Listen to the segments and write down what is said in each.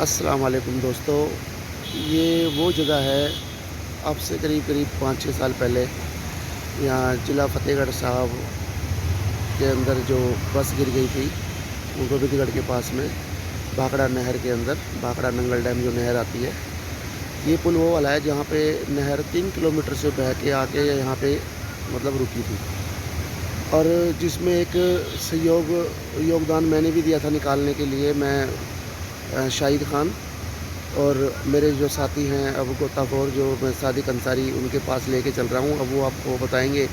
अस्सलाम वालेकुम दोस्तों, ये वो जगह है। अब से करीब 5-6 साल पहले यहाँ ज़िला फ़तेहगढ़ साहब के अंदर जो बस गिर गई थी, वो गोविंदगढ़ के पास में भाखड़ा नहर के अंदर, भाखड़ा नंगल डैम जो नहर आती है, ये पुल वो वाला है जहाँ पे नहर 3 किलोमीटर से बह के आके यहाँ पे मतलब रुकी थी। और जिसमें एक योगदान मैंने भी दिया था निकालने के लिए। मैं शाहिद ख़ान और मेरे जो साथी हैं अब गोताखोर जो मैं सादिक अंसारी, उनके पास लेके चल रहा हूँ। अब वो आपको बताएंगे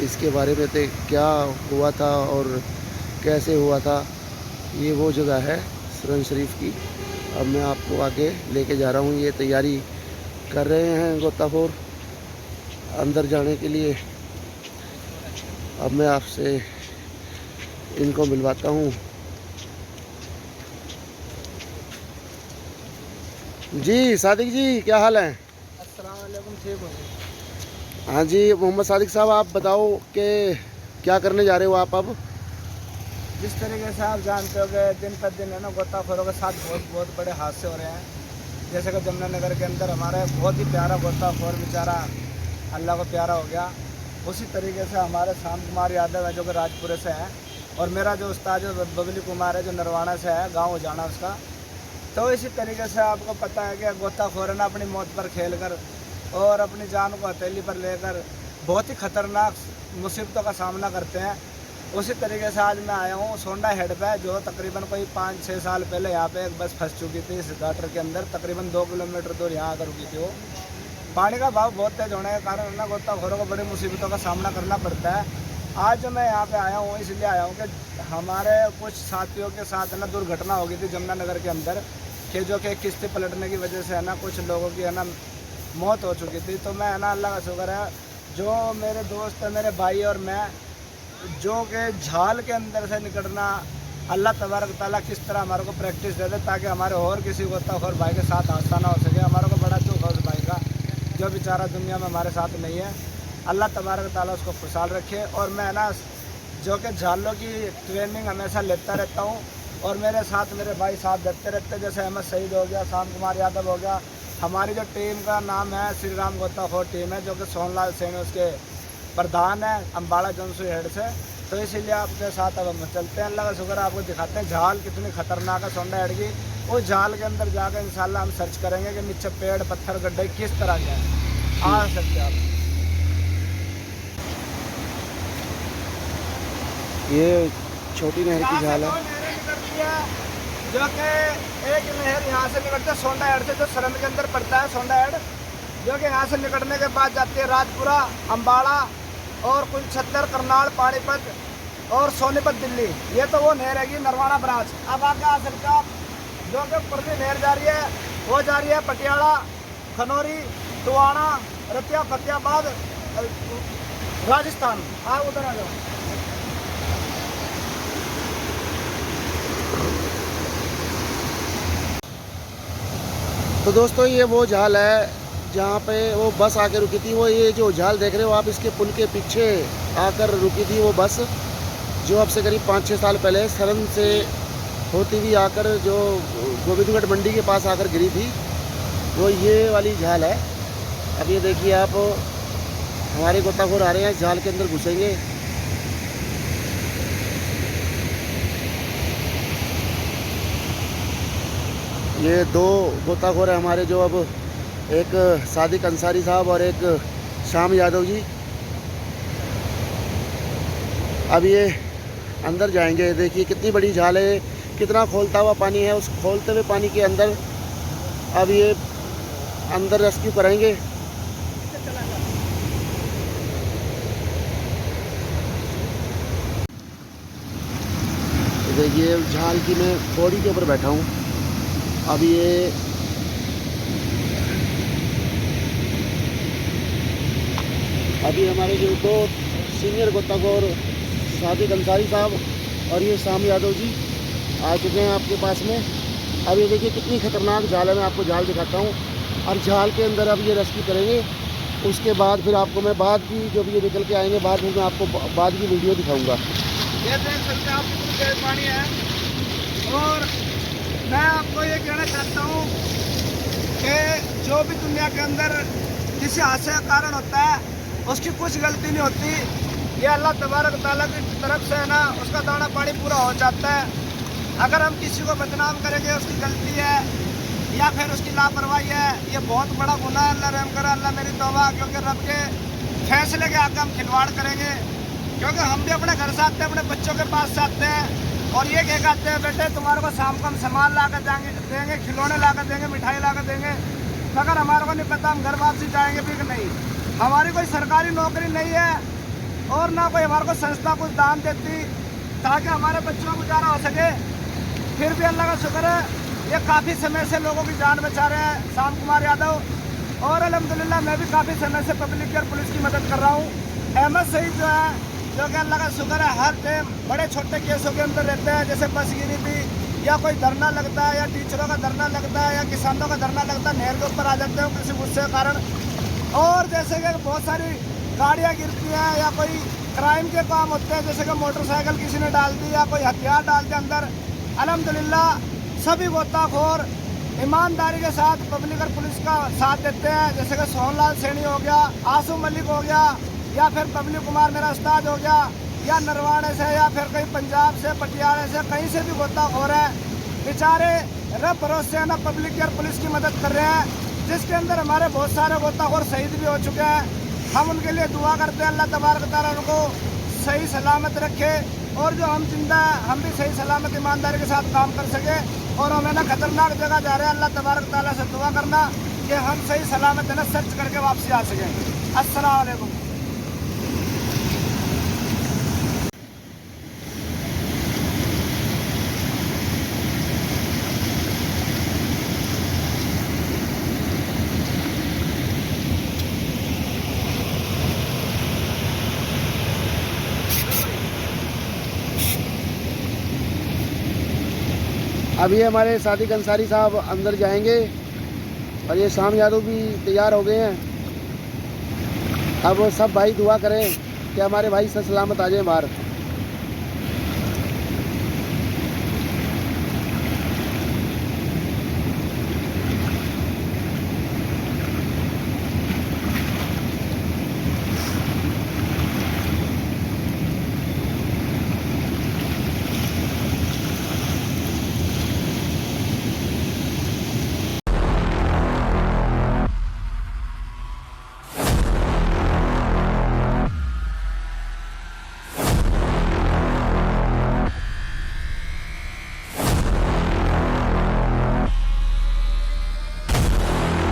इसके बारे में तो क्या हुआ था और कैसे हुआ था। ये वो जगह है सरन शरीफ की। अब मैं आपको आगे लेके जा रहा हूँ। ये तैयारी कर रहे हैं गोताखोर अंदर जाने के लिए। अब मैं आपसे इनको मिलवाता हूँ। जी सादिक जी, क्या हाल है? अस्सलाम वालेकुम। ठीक हो? हाँ जी मोहम्मद सादिक साहब, आप बताओ कि क्या करने जा रहे हो आप अब? जिस तरीके से आप जानते हो कि दिन पर दिन है ना गोताखोरों के साथ बहुत बड़े हादसे हो रहे हैं। जैसे कि जमुनानगर के अंदर हमारा बहुत ही प्यारा गोताखोर बेचारा अल्लाह को प्यारा हो गया। उसी तरीके से हमारे शाम कुमार यादव है जो कि राजपुरे से हैं, और मेरा जो उस्ताद है बबली कुमार है जो नरवाना से है, गाँव जाना उसका। तो इसी तरीके से आपको पता है कि गोताखोर है ना अपनी मौत पर खेल कर और अपनी जान को हथेली पर लेकर बहुत ही ख़तरनाक मुसीबतों का सामना करते हैं। उसी तरीके से आज मैं आया हूँ सोंडा हेड पे, जो तकरीबन कोई 5-6 साल पहले यहाँ पे एक बस फंस चुकी थी इस गटर के अंदर। तकरीबन 2 किलोमीटर दूर यहाँ आकर रुकी थी वो। पानी का भाव बहुत तेज़ होने के कारण ना गोताखोरों को बड़ी मुसीबतों का सामना करना पड़ता है। आज जो मैं यहाँ पे आया हूँ इसलिए आया हूँ कि हमारे कुछ साथियों के साथ है ना दुर्घटना हो गई थी जमुनानगर के अंदर, कि जो कि किश्ती पलटने की वजह से है ना कुछ लोगों की है ना मौत हो चुकी थी। तो मैं है ना अल्लाह का शुक्र है जो मेरे दोस्त है, मेरे भाई और मैं, जो कि झाल के अंदर से निकलना अल्लाह तबारक ताला किस तरह हमारे को प्रैक्टिस दे दे ताकि हमारे और किसी गोताखोर भाई के साथ हादसा ना हो सके। हमारे को बड़ा दुख है उस भाई का जो बेचारा दुनिया में हमारे साथ नहीं है। अल्लाह तबारक ताला उसको खुशहाल रखे। और मैं ना जो कि झालों की ट्रेनिंग हमेशा लेता रहता हूँ और मेरे साथ मेरे भाई साथ देते रहते, जैसे अहमद सईद हो गया, शाम कुमार यादव हो गया। हमारी जो टीम का नाम है श्री राम गोताखोर टीम है, जो कि सोनलाल सेन उसके प्रधान है अम्बाड़ा जंसू हेड से। तो इसीलिए आपके साथ अब हम चलते हैं। अल्लाह का शुक्र आपको दिखाते हैं झाल कितनी खतरनाक है सोंडा हेड की। उस झाल के अंदर जाकर इंशाल्लाह हम सर्च करेंगे कि नीचे पेड़ पत्थर गड्ढे किस तरह के हैं। आ सकते हैं आप। ये छोटी नहर की झाल है जो कि एक नहर यहाँ से निकलती है सोंडा हेड से, जो सरहद के अंदर पड़ता है सोंडा हेड, जो कि यहाँ से निकलने के बाद जाती है राजपुरा, अम्बाड़ा और कुलछत्तर, करनाल, पानीपत और सोनीपत दिल्ली। ये तो वो नहर है नरवाना ब्रांच। अब आगे आ सकते हो आप। जो कि पूरी नहर जा रही है वो जा रही है पटियाला, खनौरी, टुवाना, रतिया, फतेहाबाद, राजस्थान। आप उधर आ जाओ। तो दोस्तों ये वो झाल है जहाँ पे वो बस आके रुकी थी। वो ये जो झाल देख रहे हो आप, इसके पुल के पीछे आकर रुकी थी वो बस, जो अब से करीब 5-6 साल पहले सरन से होती हुई आकर जो गोविंदगढ़ मंडी के पास आकर गिरी थी, वो ये वाली झाल है। अब ये देखिए आप, हमारे गोताखोर आ रहे हैं, झाल के अंदर घुसेंगे। ये 2 गोताखोर है हमारे, जो अब एक सादिक अंसारी साहब और एक शाम यादव जी। अब ये अंदर जाएंगे। देखिए कितनी बड़ी झाल है, कितना खोलता हुआ पानी है। उस खोलते हुए पानी के अंदर अब ये अंदर रेस्क्यू करेंगे। देखिए झाल की मैं पौड़ी के ऊपर बैठा हूँ। अब ये अभी हमारे जो 2 सीनियर गोताखोर सादिक अंसारी साहब और ये शाम यादव जी आ चुके हैं आपके पास में। अब ये देखिए कितनी खतरनाक झाल है। मैं आपको झाल दिखाता हूँ और झाल के अंदर अब ये रेस्क्यू करेंगे। उसके बाद फिर आपको मैं बाद की जब ये निकल के आएंगे बाद में मैं आपको बाद की वीडियो दिखाऊंगा। ये देख सकते हैं आप कितनी तेज पानी है और मैं आपको ये कहना चाहता हूँ कि जो भी दुनिया के अंदर किसी हादसे का कारण होता है उसकी कुछ गलती नहीं होती, ये अल्लाह तबारक तआला की तरफ से है ना, उसका दाना पानी पूरा हो जाता है। अगर हम किसी को बदनाम करेंगे उसकी गलती है या फिर उसकी लापरवाही है, ये बहुत बड़ा गुनाह है। अल्लाह रहम करे, अल्लाह मेरी तौबा, क्योंकि रब के फैसले के आगे हम खिलवाड़ करेंगे। क्योंकि हम भी अपने घर से आते हैं, अपने बच्चों के पास से आते हैं और ये कह कहते हैं बेटे तुम्हारे को शाम को हम सामान ला कर देंगे, खिलौने ला कर देंगे, मिठाई ला कर देंगे, मगर हमारे को नहीं पता हम घर वापसी जाएंगे भी कि नहीं। हमारी कोई सरकारी नौकरी नहीं है और ना कोई हमारे को संस्था कुछ दान देती ताकि हमारे बच्चों को गुजारा हो सके। फिर भी अल्लाह का शुक्र है, ये काफ़ी समय से लोगों की जान बचा रहे हैं शाम कुमार यादव, और अल्हम्दुलिल्लाह मैं भी काफ़ी समय से पब्लिक और पुलिस की मदद कर रहा हूँ। अहमद सईद जो है, जो कि अल्लाह का शुक्र है हर टाइम बड़े छोटे केसों के अंदर रहते हैं, जैसे बस गिरी थी या कोई धरना लगता है या टीचरों का धरना लगता है या किसानों का धरना लगता है, नहर के ऊपर आ जाते हैं किसी गुस्से के कारण। और जैसे कि बहुत सारी गाड़ियाँ गिरती हैं या कोई क्राइम के काम होते हैं, जैसे कि मोटरसाइकिल किसी ने डाल दी या कोई हथियार डाल दिया अंदर, अल्हम्दुलिल्लाह सभी गोताखोर ईमानदारी के साथ पब्लिक और पुलिस का साथ देते हैं। जैसे कि सोहनलाल सैनी हो गया, आसू मलिक हो गया, या फिर पब्लिक कुमार मेरा उस्ताद हो गया, या नरवाणे से या फिर कहीं पंजाब से, पटियाले से, कहीं से भी गोताखोर है, बेचारे रब भरोसे है ना पब्लिक और पुलिस की मदद कर रहे हैं, जिसके अंदर हमारे बहुत सारे गोताखोर शहीद भी हो चुके हैं। हम उनके लिए दुआ करते हैं अल्लाह तबारक तआला उनको सही सलामत रखे, और जो हम जिंदा हैं हम भी सही सलामत ईमानदारी के साथ काम कर सके। और हमें ना खतरनाक जगह जा रहे हैं, अल्लाह तबारक तआला से दुआ करना कि हम सही सलामत है ना सर्च करके वापसी आ सकें। अस्सलाम वालेकुम। अभी हमारे सादिक अंसारी साहब अंदर जाएंगे और ये शाम यादव भी तैयार हो गए हैं। अब सब भाई दुआ करें कि हमारे भाई सही सलामत आ जाएं बाहर।